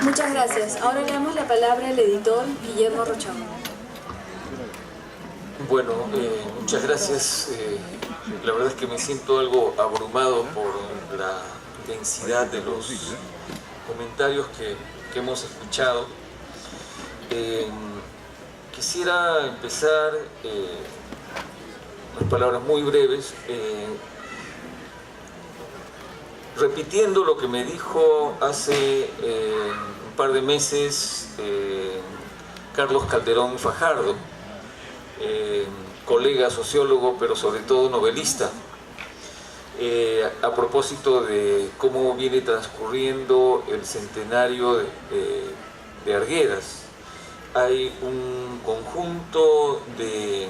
Muchas gracias. Ahora le damos la palabra al editor Guillermo Rochamo. Bueno, muchas gracias. La verdad es que me siento algo abrumado por la densidad de los comentarios que hemos escuchado. Quisiera empezar con palabras muy breves, repitiendo lo que me dijo hace un par de meses Carlos Calderón Fajardo, colega sociólogo, pero sobre todo novelista, a propósito de cómo viene transcurriendo el centenario de Arguedas. Hay un conjunto de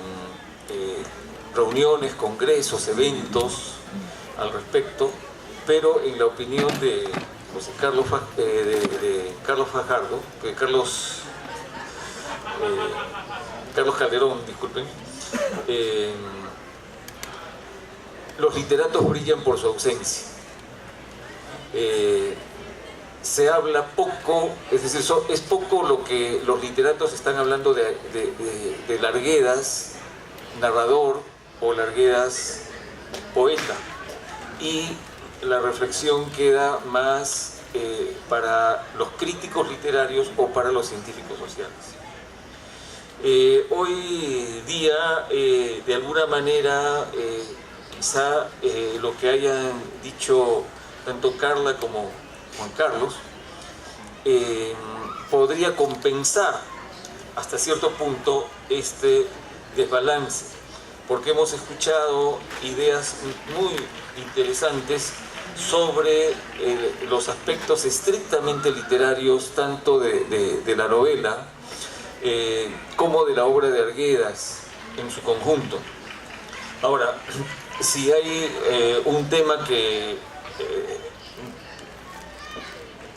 reuniones, congresos, eventos al respecto, pero en la opinión de Carlos Fajardo, Carlos Calderón, disculpen, los literatos brillan por su ausencia. Se habla poco, es decir, es poco lo que los literatos están hablando de Arguedas, narrador, o Arguedas, poeta, y la reflexión queda más para los críticos literarios o para los científicos sociales. Hoy día, de alguna manera, quizá lo que hayan dicho tanto Carla como Juan Carlos podría compensar hasta cierto punto este desbalance, porque hemos escuchado ideas muy interesantes sobre los aspectos estrictamente literarios tanto de la novela como de la obra de Arguedas en su conjunto. Ahora, si hay un tema que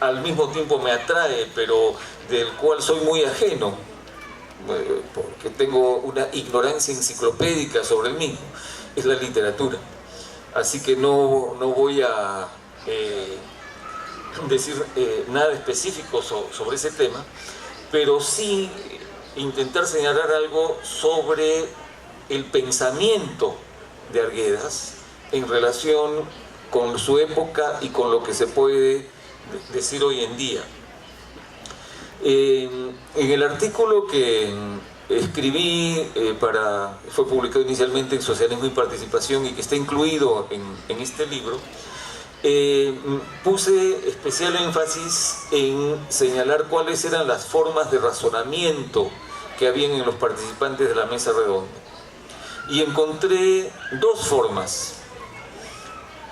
al mismo tiempo me atrae, pero del cual soy muy ajeno, porque tengo una ignorancia enciclopédica sobre el mismo, es la literatura. Así que no voy a decir nada específico sobre ese tema, pero sí intentar señalar algo sobre el pensamiento de Arguedas en relación con su época y con lo que se puede decir hoy en día. En el artículo que escribí, fue publicado inicialmente en Socialismo y Participación y que está incluido en este libro, puse especial énfasis en señalar cuáles eran las formas de razonamiento que habían en los participantes de la mesa redonda. Y encontré dos formas.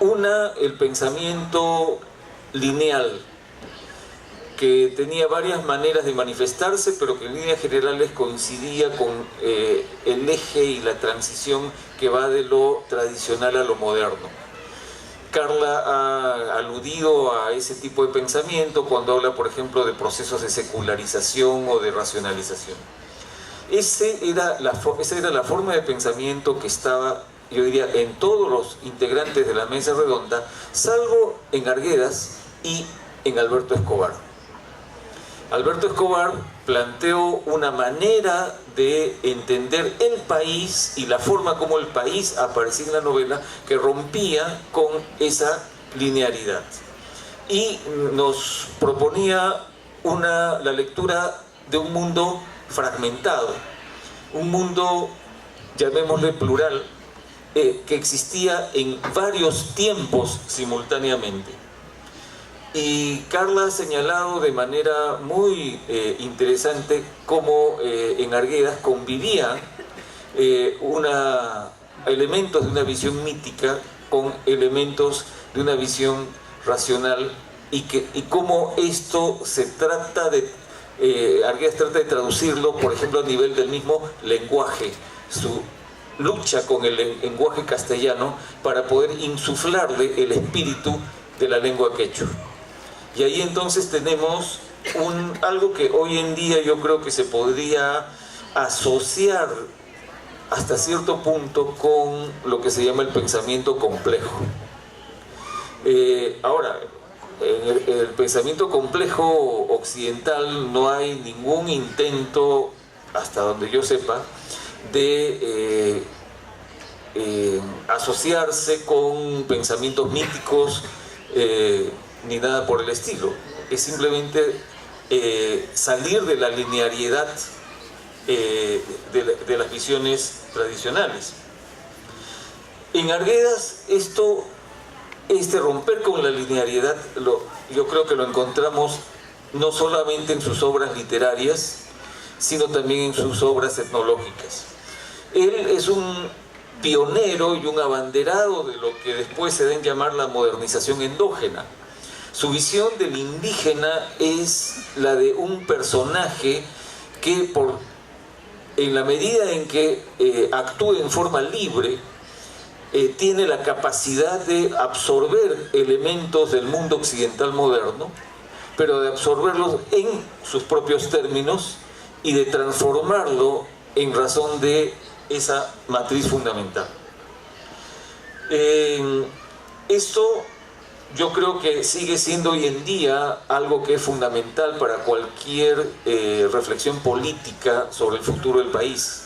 Una, el pensamiento lineal, que tenía varias maneras de manifestarse, pero que en líneas generales coincidía con el eje y la transición que va de lo tradicional a lo moderno. Carla ha aludido a ese tipo de pensamiento cuando habla, por ejemplo, de procesos de secularización o de racionalización. Esa era la forma de pensamiento que estaba, yo diría, en todos los integrantes de la mesa redonda, salvo en Arguedas y en Alberto Escobar. Alberto Escobar planteó una manera de entender el país y la forma como el país aparecía en la novela que rompía con esa linealidad y nos proponía la lectura de un mundo fragmentado, un mundo, llamémosle plural, que existía en varios tiempos simultáneamente. Y Carla ha señalado de manera muy interesante cómo en Arguedas convivían elementos de una visión mítica con elementos de una visión racional y cómo esto se trata de, Arguedas trata de traducirlo, por ejemplo, a nivel del mismo lenguaje, su lucha con el lenguaje castellano para poder insuflarle el espíritu de la lengua quechua. Y ahí entonces tenemos algo que hoy en día yo creo que se podría asociar hasta cierto punto con lo que se llama el pensamiento complejo. Ahora, en el pensamiento complejo occidental no hay ningún intento, hasta donde yo sepa, de asociarse con pensamientos míticos ni nada por el estilo. Es simplemente salir de la linealidad de las visiones tradicionales. En Arguedas este romper con la linealidad yo creo que lo encontramos no solamente en sus obras literarias, sino también en sus obras etnológicas. Él es un pionero y un abanderado de lo que después se da en llamar la modernización endógena. Su visión del indígena es la de un personaje que en la medida en que actúe en forma libre, tiene la capacidad de absorber elementos del mundo occidental moderno, pero de absorberlos en sus propios términos y de transformarlo en razón de esa matriz fundamental. Esto yo creo que sigue siendo hoy en día algo que es fundamental para cualquier reflexión política sobre el futuro del país.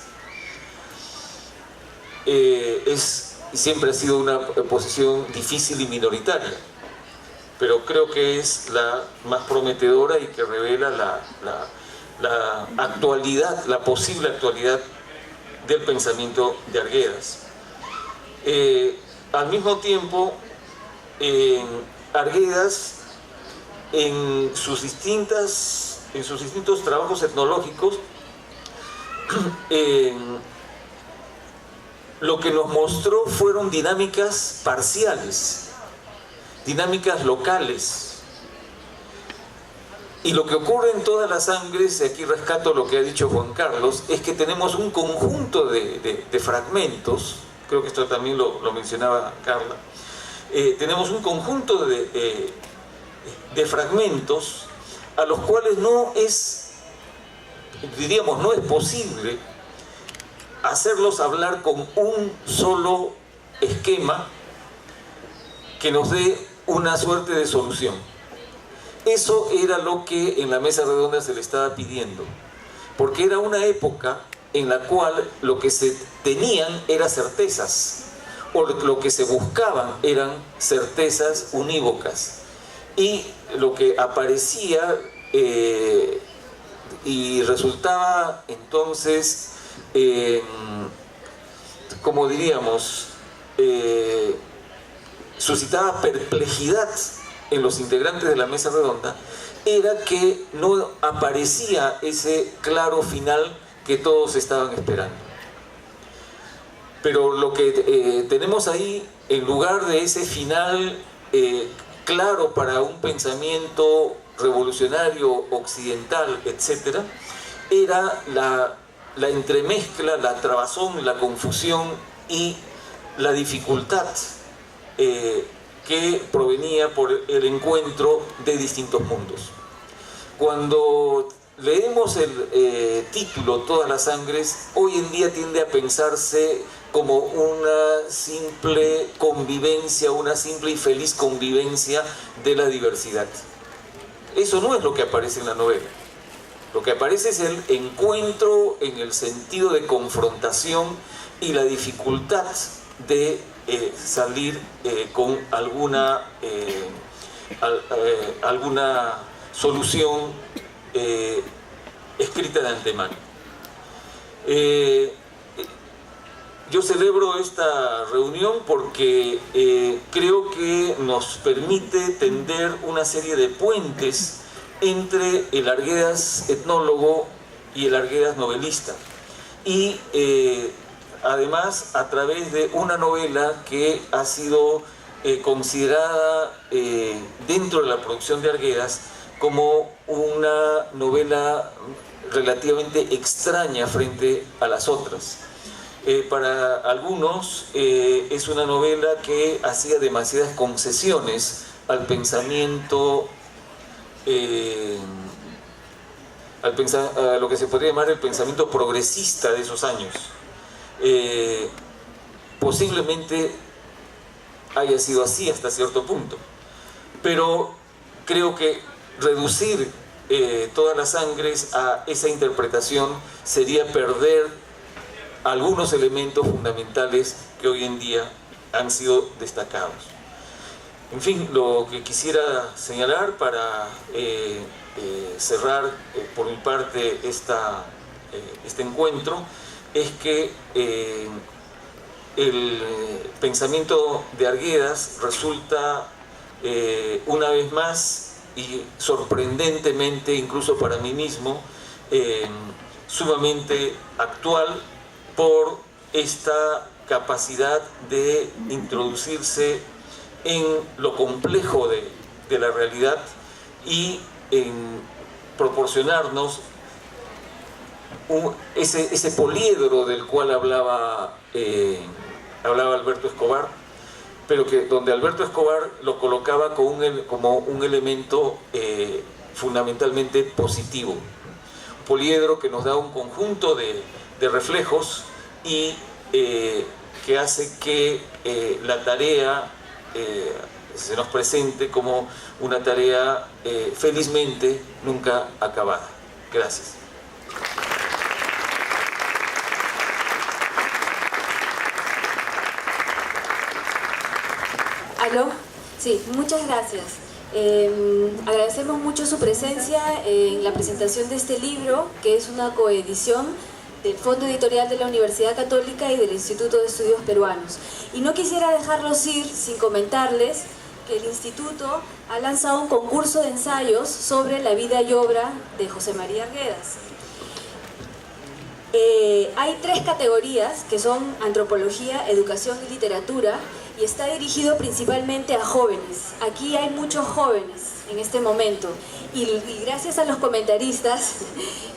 Siempre ha sido una posición difícil y minoritaria, pero creo que es la más prometedora y que revela la actualidad, la posible actualidad del pensamiento de Arguedas. Al mismo tiempo, Arguedas, en sus distintos trabajos etnológicos, lo que nos mostró fueron dinámicas parciales, dinámicas locales. Y lo que ocurre en todas las sangres, y aquí rescato lo que ha dicho Juan Carlos, es que tenemos un conjunto de fragmentos, creo que esto también lo mencionaba Carla, tenemos un conjunto de fragmentos a los cuales no es posible hacerlos hablar con un solo esquema que nos dé una suerte de solución. Eso era lo que en la mesa redonda se le estaba pidiendo, porque era una época en la cual lo que se tenían eran certezas, o lo que se buscaban eran certezas unívocas, y lo que aparecía y resultaba entonces, como diríamos, suscitaba perplejidad en los integrantes de la mesa redonda, era que no aparecía ese claro final que todos estaban esperando. Pero lo que tenemos ahí, en lugar de ese final claro para un pensamiento revolucionario, occidental, etc., era la entremezcla, la trabazón, la confusión y la dificultad que provenía por el encuentro de distintos mundos. Cuando leemos el título Todas las sangres, hoy en día tiende a pensarse como una simple convivencia, una simple y feliz convivencia de la diversidad. Eso no es lo que aparece en la novela. Lo que aparece es el encuentro en el sentido de confrontación y la dificultad de salir con alguna solución escrita de antemano. Yo celebro esta reunión porque creo que nos permite tender una serie de puentes entre el Arguedas etnólogo y el Arguedas novelista, y además a través de una novela que ha sido considerada dentro de la producción de Arguedas como una novela relativamente extraña frente a las otras. Para algunos es una novela que hacía demasiadas concesiones al pensamiento, a lo que se podría llamar el pensamiento progresista de esos años. Posiblemente haya sido así hasta cierto punto, pero creo que reducir todas las sangres a esa interpretación sería perder algunos elementos fundamentales que hoy en día han sido destacados. En fin, lo que quisiera señalar para cerrar por mi parte este encuentro es que el pensamiento de Arguedas resulta una vez más y sorprendentemente, incluso para mí mismo, sumamente actual por esta capacidad de introducirse en lo complejo de la realidad y en proporcionarnos ese poliedro del cual hablaba Alberto Escobar, pero que donde Alberto Escobar lo colocaba como un elemento fundamentalmente positivo. Un poliedro que nos da un conjunto de reflejos y que hace que la tarea se nos presente como una tarea felizmente nunca acabada. Gracias. ¿Aló? Sí, muchas gracias. Agradecemos mucho su presencia en la presentación de este libro, que es una coedición del Fondo Editorial de la Universidad Católica y del Instituto de Estudios Peruanos. Y no quisiera dejarlos ir sin comentarles que el Instituto ha lanzado un concurso de ensayos sobre la vida y obra de José María Arguedas. Hay 3 categorías que son antropología, educación y literatura, y está dirigido principalmente a jóvenes. Aquí hay muchos jóvenes en este momento y gracias a los comentaristas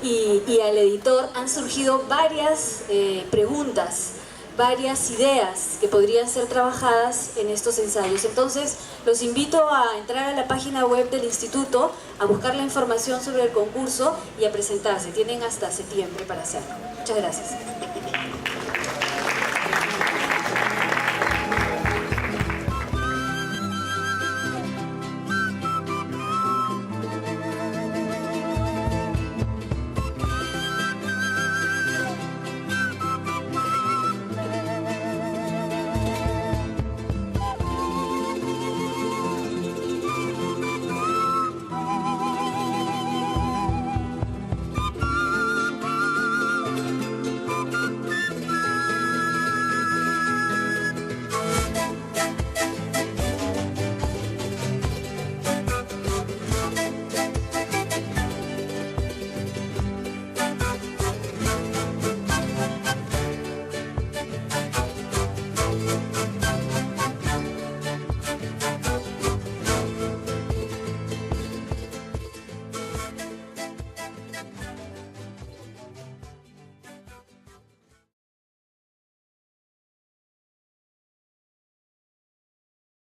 y al editor han surgido varias preguntas, varias ideas que podrían ser trabajadas en estos ensayos. Entonces los invito a entrar a la página web del instituto, a buscar la información sobre el concurso y a presentarse. Tienen hasta septiembre para hacerlo. Muchas gracias.